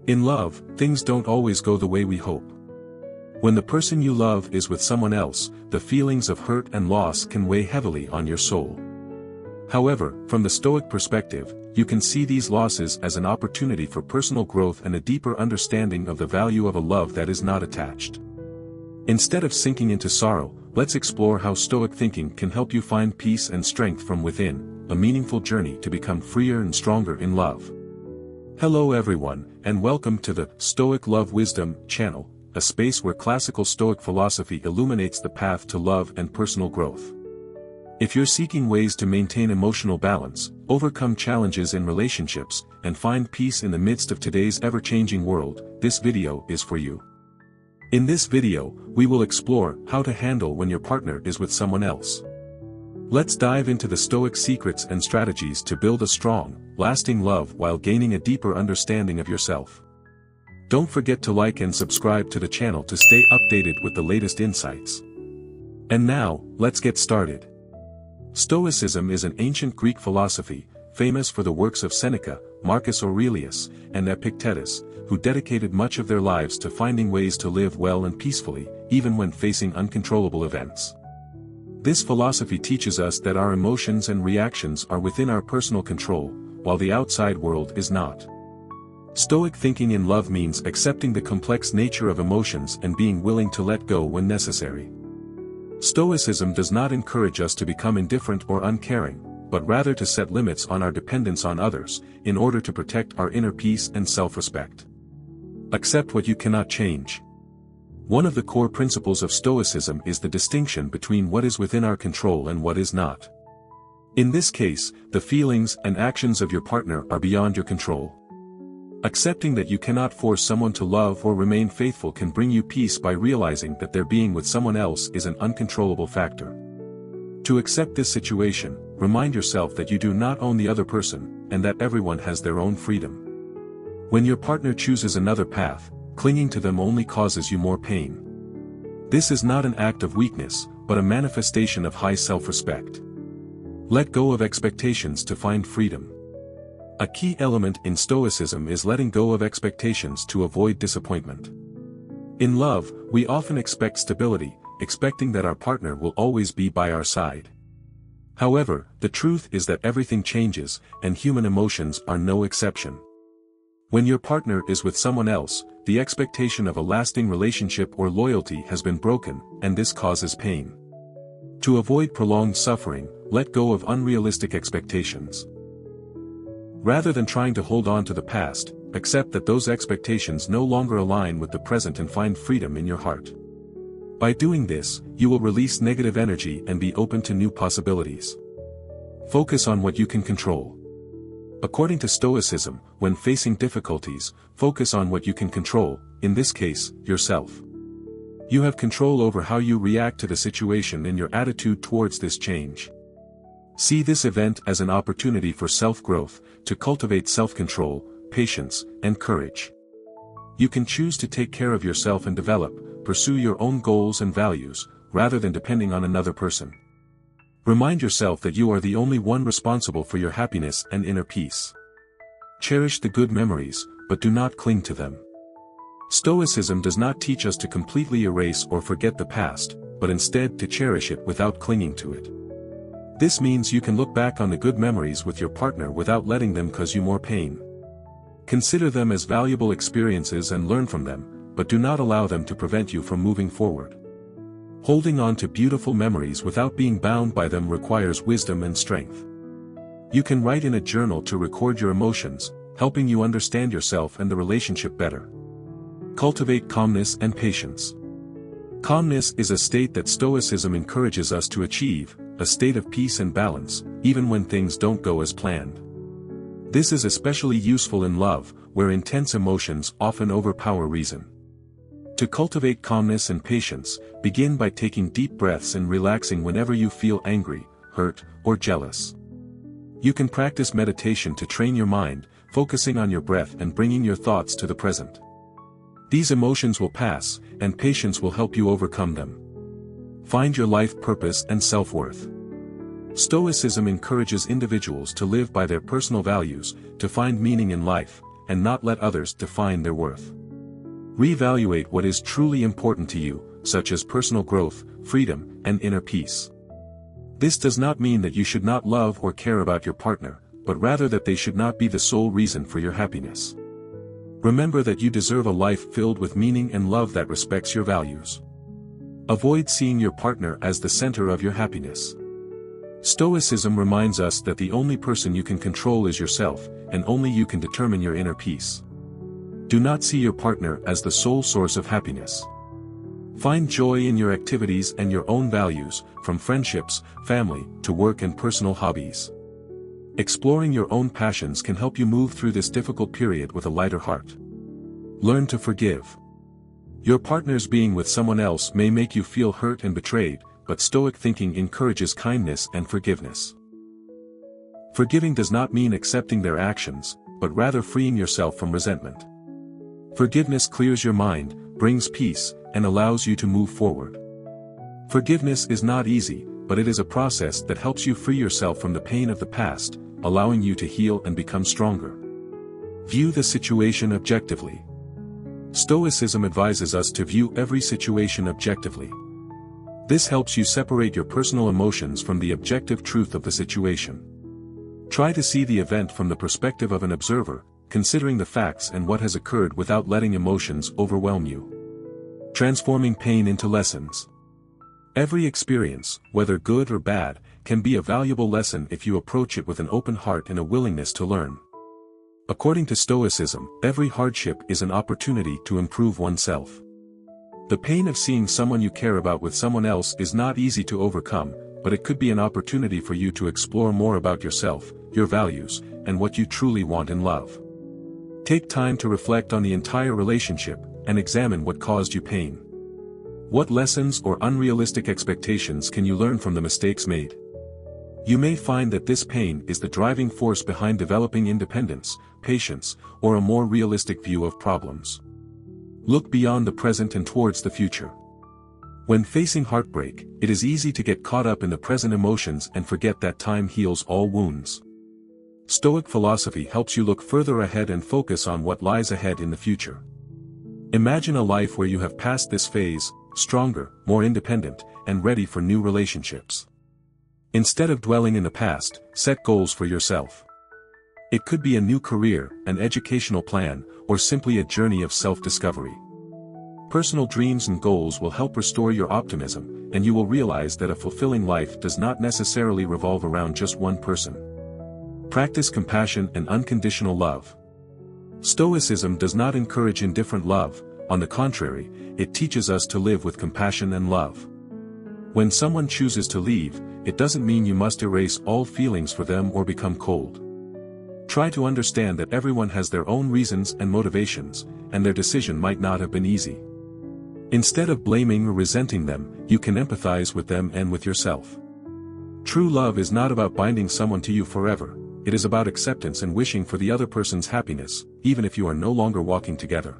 In love, things don't always go the way we hope. When the person you love is with someone else, the feelings of hurt and loss can weigh heavily on your soul. However, from the Stoic perspective, you can see these losses as an opportunity for personal growth and a deeper understanding of the value of a love that is not attached. Instead of sinking into sorrow, let's explore how Stoic thinking can help you find peace and strength from within, a meaningful journey to become freer and stronger in love. Hello everyone, and welcome to the Stoic Love Wisdom channel, a space where classical Stoic philosophy illuminates the path to love and personal growth. If you're seeking ways to maintain emotional balance, overcome challenges in relationships, and find peace in the midst of today's ever-changing world, this video is for you. In this video, we will explore how to handle when your partner is with someone else. Let's dive into the Stoic secrets and strategies to build a strong, lasting love while gaining a deeper understanding of yourself. Don't forget to like and subscribe to the channel to stay updated with the latest insights. And now, let's get started. Stoicism is an ancient Greek philosophy, famous for the works of Seneca, Marcus Aurelius, and Epictetus, who dedicated much of their lives to finding ways to live well and peacefully, even when facing uncontrollable events. This philosophy teaches us that our emotions and reactions are within our personal control, while the outside world is not. Stoic thinking in love means accepting the complex nature of emotions and being willing to let go when necessary. Stoicism does not encourage us to become indifferent or uncaring, but rather to set limits on our dependence on others, in order to protect our inner peace and self-respect. Accept what you cannot change. One of the core principles of Stoicism is the distinction between what is within our control and what is not. In this case, the feelings and actions of your partner are beyond your control. Accepting that you cannot force someone to love or remain faithful can bring you peace by realizing that their being with someone else is an uncontrollable factor. To accept this situation, remind yourself that you do not own the other person, and that everyone has their own freedom. When your partner chooses another path, clinging to them only causes you more pain. This is not an act of weakness, but a manifestation of high self-respect. Let go of expectations to find freedom. A key element in Stoicism is letting go of expectations to avoid disappointment. In love, we often expect stability, expecting that our partner will always be by our side. However, the truth is that everything changes, and human emotions are no exception. When your partner is with someone else, the expectation of a lasting relationship or loyalty has been broken, and this causes pain. To avoid prolonged suffering, let go of unrealistic expectations. Rather than trying to hold on to the past, accept that those expectations no longer align with the present and find freedom in your heart. By doing this, you will release negative energy and be open to new possibilities. Focus on what you can control. According to Stoicism, when facing difficulties, focus on what you can control, in this case, yourself. You have control over how you react to the situation and your attitude towards this change. See this event as an opportunity for self-growth, to cultivate self-control, patience, and courage. You can choose to take care of yourself and pursue your own goals and values, rather than depending on another person. Remind yourself that you are the only one responsible for your happiness and inner peace. Cherish the good memories, but do not cling to them. Stoicism does not teach us to completely erase or forget the past, but instead to cherish it without clinging to it. This means you can look back on the good memories with your partner without letting them cause you more pain. Consider them as valuable experiences and learn from them, but do not allow them to prevent you from moving forward. Holding on to beautiful memories without being bound by them requires wisdom and strength. You can write in a journal to record your emotions, helping you understand yourself and the relationship better. Cultivate calmness and patience. Calmness is a state that Stoicism encourages us to achieve, a state of peace and balance, even when things don't go as planned. This is especially useful in love, where intense emotions often overpower reason. To cultivate calmness and patience, begin by taking deep breaths and relaxing whenever you feel angry, hurt, or jealous. You can practice meditation to train your mind, focusing on your breath and bringing your thoughts to the present. These emotions will pass, and patience will help you overcome them. Find your life purpose and self-worth. Stoicism encourages individuals to live by their personal values, to find meaning in life, and not let others define their worth. Reevaluate what is truly important to you, such as personal growth, freedom, and inner peace. This does not mean that you should not love or care about your partner, but rather that they should not be the sole reason for your happiness. Remember that you deserve a life filled with meaning and love that respects your values. Avoid seeing your partner as the center of your happiness. Stoicism reminds us that the only person you can control is yourself, and only you can determine your inner peace. Do not see your partner as the sole source of happiness. Find joy in your activities and your own values, from friendships, family, to work and personal hobbies. Exploring your own passions can help you move through this difficult period with a lighter heart. Learn to forgive. Your partner's being with someone else may make you feel hurt and betrayed, but Stoic thinking encourages kindness and forgiveness. Forgiving does not mean accepting their actions, but rather freeing yourself from resentment. Forgiveness clears your mind, brings peace, and allows you to move forward. Forgiveness is not easy, but it is a process that helps you free yourself from the pain of the past, allowing you to heal and become stronger. View the situation objectively. Stoicism advises us to view every situation objectively. This helps you separate your personal emotions from the objective truth of the situation. Try to see the event from the perspective of an observer, considering the facts and what has occurred without letting emotions overwhelm you. Transforming pain into lessons. Every experience, whether good or bad, can be a valuable lesson if you approach it with an open heart and a willingness to learn. According to Stoicism, every hardship is an opportunity to improve oneself. The pain of seeing someone you care about with someone else is not easy to overcome, but it could be an opportunity for you to explore more about yourself, your values, and what you truly want in love. Take time to reflect on the entire relationship, and examine what caused you pain. What lessons or unrealistic expectations can you learn from the mistakes made? You may find that this pain is the driving force behind developing independence, patience, or a more realistic view of problems. Look beyond the present and towards the future. When facing heartbreak, it is easy to get caught up in the present emotions and forget that time heals all wounds. Stoic philosophy helps you look further ahead and focus on what lies ahead in the future. Imagine a life where you have passed this phase, stronger, more independent, and ready for new relationships. Instead of dwelling in the past, set goals for yourself. It could be a new career, an educational plan, or simply a journey of self-discovery. Personal dreams and goals will help restore your optimism, and you will realize that a fulfilling life does not necessarily revolve around just one person. Practice compassion and unconditional love. Stoicism does not encourage indifferent love, on the contrary, it teaches us to live with compassion and love. When someone chooses to leave, it doesn't mean you must erase all feelings for them or become cold. Try to understand that everyone has their own reasons and motivations, and their decision might not have been easy. Instead of blaming or resenting them, you can empathize with them and with yourself. True love is not about binding someone to you forever, it is about acceptance and wishing for the other person's happiness, even if you are no longer walking together.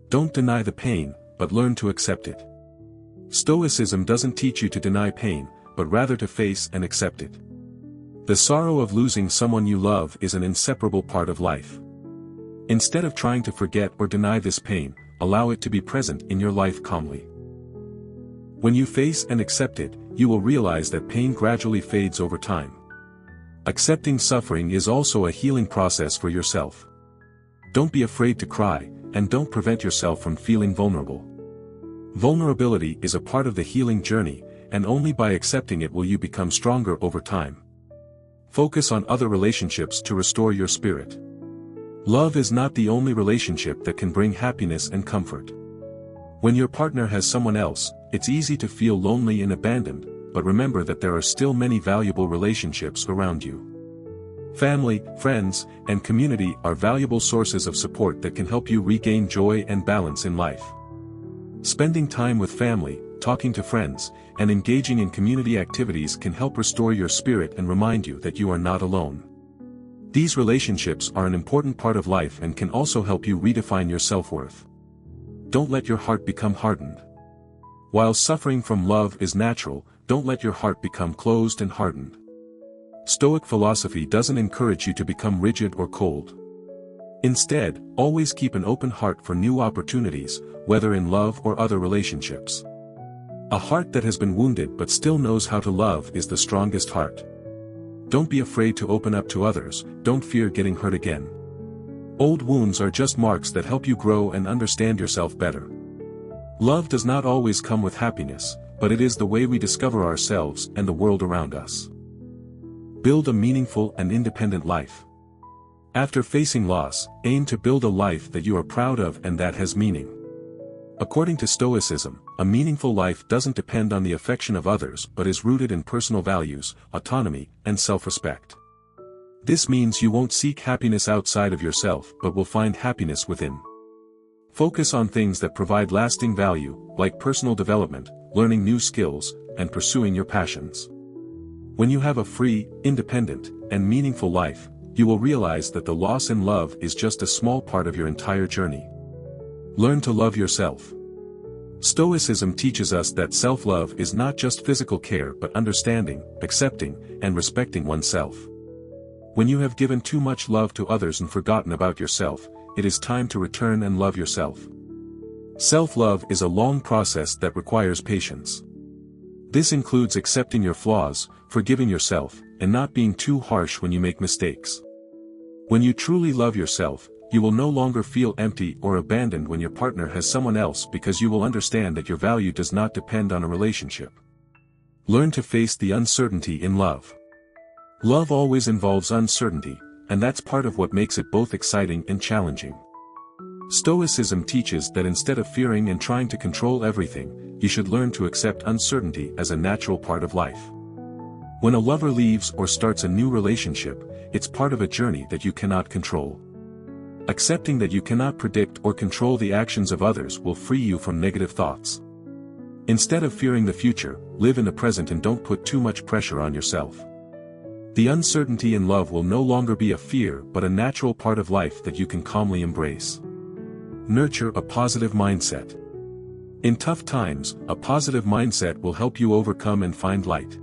Don't deny the pain, but learn to accept it. Stoicism doesn't teach you to deny pain, but rather to face and accept it. The sorrow of losing someone you love is an inseparable part of life. Instead of trying to forget or deny this pain, allow it to be present in your life calmly. When you face and accept it, you will realize that pain gradually fades over time. Accepting suffering is also a healing process for yourself. Don't be afraid to cry, and don't prevent yourself from feeling vulnerable. Vulnerability is a part of the healing journey, and only by accepting it will you become stronger over time. Focus on other relationships to restore your spirit. Love is not the only relationship that can bring happiness and comfort. When your partner has someone else, it's easy to feel lonely and abandoned, but remember that there are still many valuable relationships around you. Family, friends, and community are valuable sources of support that can help you regain joy and balance in life. Spending time with family, talking to friends, and engaging in community activities can help restore your spirit and remind you that you are not alone. These relationships are an important part of life and can also help you redefine your self-worth. Don't let your heart become hardened. While suffering from love is natural, don't let your heart become closed and hardened. Stoic philosophy doesn't encourage you to become rigid or cold. Instead, always keep an open heart for new opportunities, whether in love or other relationships. A heart that has been wounded but still knows how to love is the strongest heart. Don't be afraid to open up to others, don't fear getting hurt again. Old wounds are just marks that help you grow and understand yourself better. Love does not always come with happiness, but it is the way we discover ourselves and the world around us. Build a meaningful and independent life. After facing loss, aim to build a life that you are proud of and that has meaning. According to Stoicism, a meaningful life doesn't depend on the affection of others but is rooted in personal values, autonomy, and self-respect. This means you won't seek happiness outside of yourself but will find happiness within. Focus on things that provide lasting value, like personal development, learning new skills, and pursuing your passions. When you have a free, independent, and meaningful life, you will realize that the loss in love is just a small part of your entire journey. Learn to love yourself. Stoicism teaches us that self-love is not just physical care but understanding, accepting, and respecting oneself. When you have given too much love to others and forgotten about yourself, it is time to return and love yourself. Self-love is a long process that requires patience. This includes accepting your flaws, forgiving yourself, and not being too harsh when you make mistakes. When you truly love yourself, you will no longer feel empty or abandoned when your partner has someone else because you will understand that your value does not depend on a relationship. Learn to face the uncertainty in love. Love always involves uncertainty, and that's part of what makes it both exciting and challenging. Stoicism teaches that instead of fearing and trying to control everything, you should learn to accept uncertainty as a natural part of life. When a lover leaves or starts a new relationship, it's part of a journey that you cannot control. Accepting that you cannot predict or control the actions of others will free you from negative thoughts. Instead of fearing the future, live in the present and don't put too much pressure on yourself. The uncertainty in love will no longer be a fear but a natural part of life that you can calmly embrace. Nurture a positive mindset. In tough times, a positive mindset will help you overcome and find light.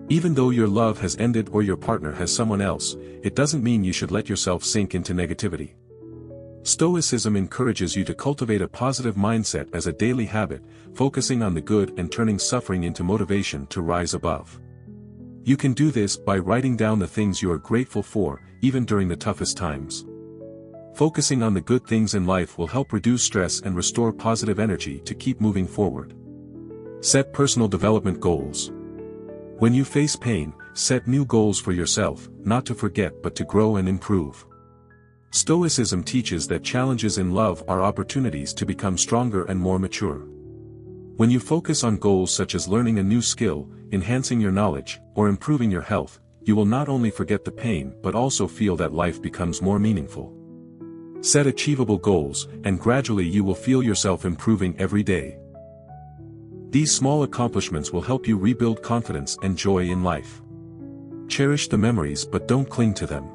Even though your love has ended or your partner has someone else, it doesn't mean you should let yourself sink into negativity. Stoicism encourages you to cultivate a positive mindset as a daily habit, focusing on the good and turning suffering into motivation to rise above. You can do this by writing down the things you are grateful for, even during the toughest times. Focusing on the good things in life will help reduce stress and restore positive energy to keep moving forward. Set personal development goals. When you face pain, set new goals for yourself, not to forget but to grow and improve. Stoicism teaches that challenges in love are opportunities to become stronger and more mature. When you focus on goals such as learning a new skill, enhancing your knowledge, or improving your health, you will not only forget the pain but also feel that life becomes more meaningful. Set achievable goals, and gradually you will feel yourself improving every day. These small accomplishments will help you rebuild confidence and joy in life. Cherish the memories but don't cling to them.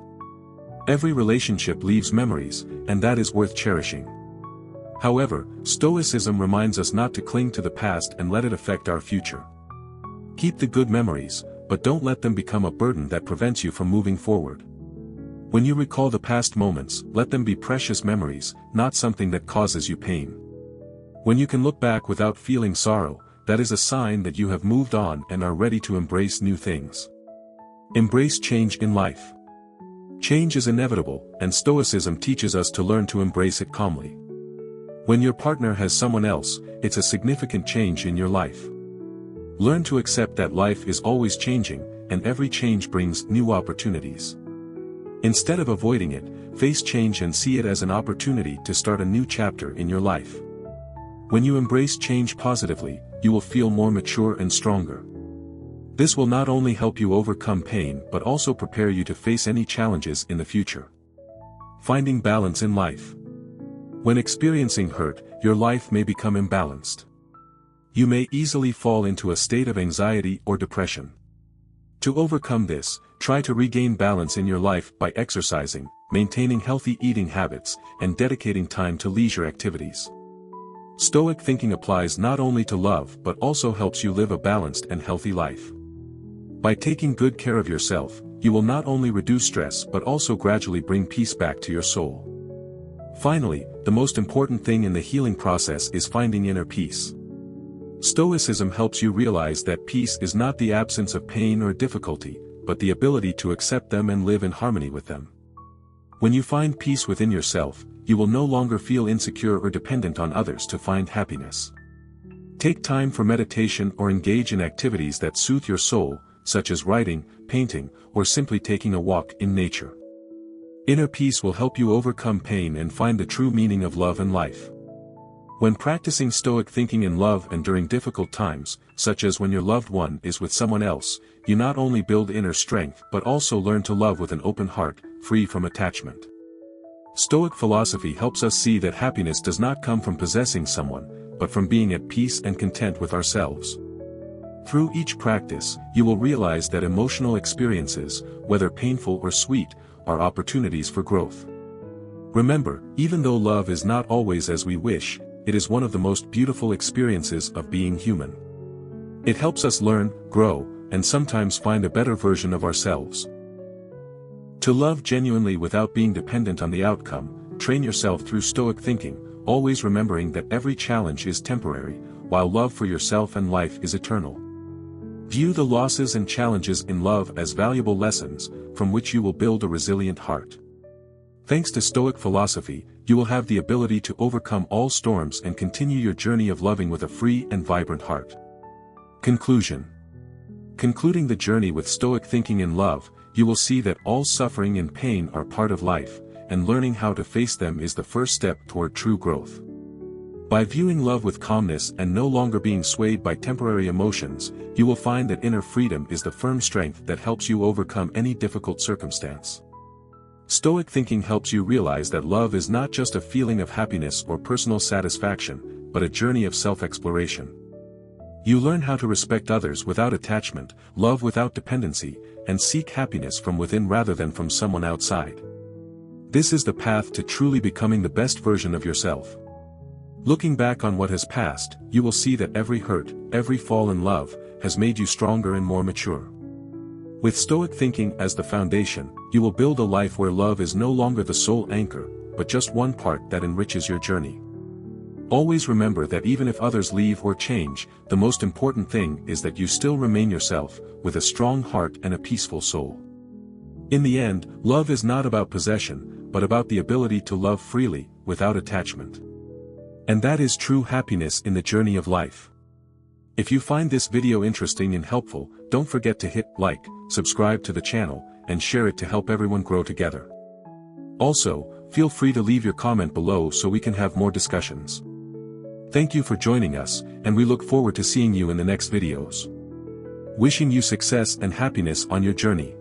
Every relationship leaves memories, and that is worth cherishing. However, Stoicism reminds us not to cling to the past and let it affect our future. Keep the good memories, but don't let them become a burden that prevents you from moving forward. When you recall the past moments, let them be precious memories, not something that causes you pain. When you can look back without feeling sorrow, that is a sign that you have moved on and are ready to embrace new things. Embrace change in life. Change is inevitable, and Stoicism teaches us to learn to embrace it calmly. When your partner has someone else, it's a significant change in your life. Learn to accept that life is always changing, and every change brings new opportunities. Instead of avoiding it, face change and see it as an opportunity to start a new chapter in your life. When you embrace change positively, you will feel more mature and stronger. This will not only help you overcome pain but also prepare you to face any challenges in the future. Finding balance in life. When experiencing hurt, your life may become imbalanced. You may easily fall into a state of anxiety or depression. To overcome this, try to regain balance in your life by exercising, maintaining healthy eating habits, and dedicating time to leisure activities. Stoic thinking applies not only to love but also helps you live a balanced and healthy life. By taking good care of yourself, you will not only reduce stress but also gradually bring peace back to your soul. Finally, the most important thing in the healing process is finding inner peace. Stoicism helps you realize that peace is not the absence of pain or difficulty, but the ability to accept them and live in harmony with them. When you find peace within yourself, you will no longer feel insecure or dependent on others to find happiness. Take time for meditation or engage in activities that soothe your soul, such as writing, painting, or simply taking a walk in nature. Inner peace will help you overcome pain and find the true meaning of love and life. When practicing Stoic thinking in love and during difficult times, such as when your loved one is with someone else, you not only build inner strength but also learn to love with an open heart, free from attachment. Stoic philosophy helps us see that happiness does not come from possessing someone, but from being at peace and content with ourselves. Through each practice, you will realize that emotional experiences, whether painful or sweet, are opportunities for growth. Remember, even though love is not always as we wish, it is one of the most beautiful experiences of being human. It helps us learn, grow, and sometimes find a better version of ourselves. To love genuinely without being dependent on the outcome, train yourself through Stoic thinking, always remembering that every challenge is temporary, while love for yourself and life is eternal. View the losses and challenges in love as valuable lessons, from which you will build a resilient heart. Thanks to Stoic philosophy, you will have the ability to overcome all storms and continue your journey of loving with a free and vibrant heart. Conclusion. Concluding the journey with Stoic thinking in love, you will see that all suffering and pain are part of life, and learning how to face them is the first step toward true growth. By viewing love with calmness and no longer being swayed by temporary emotions, you will find that inner freedom is the firm strength that helps you overcome any difficult circumstance. Stoic thinking helps you realize that love is not just a feeling of happiness or personal satisfaction, but a journey of self-exploration. You learn how to respect others without attachment, love without dependency, and seek happiness from within rather than from someone outside. This is the path to truly becoming the best version of yourself. Looking back on what has passed, you will see that every hurt, every fall in love, has made you stronger and more mature. With Stoic thinking as the foundation, you will build a life where love is no longer the sole anchor, but just one part that enriches your journey. Always remember that even if others leave or change, the most important thing is that you still remain yourself, with a strong heart and a peaceful soul. In the end, love is not about possession, but about the ability to love freely, without attachment. And that is true happiness in the journey of life. If you find this video interesting and helpful, don't forget to hit like, subscribe to the channel, and share it to help everyone grow together. Also, feel free to leave your comment below so we can have more discussions. Thank you for joining us, and we look forward to seeing you in the next videos. Wishing you success and happiness on your journey.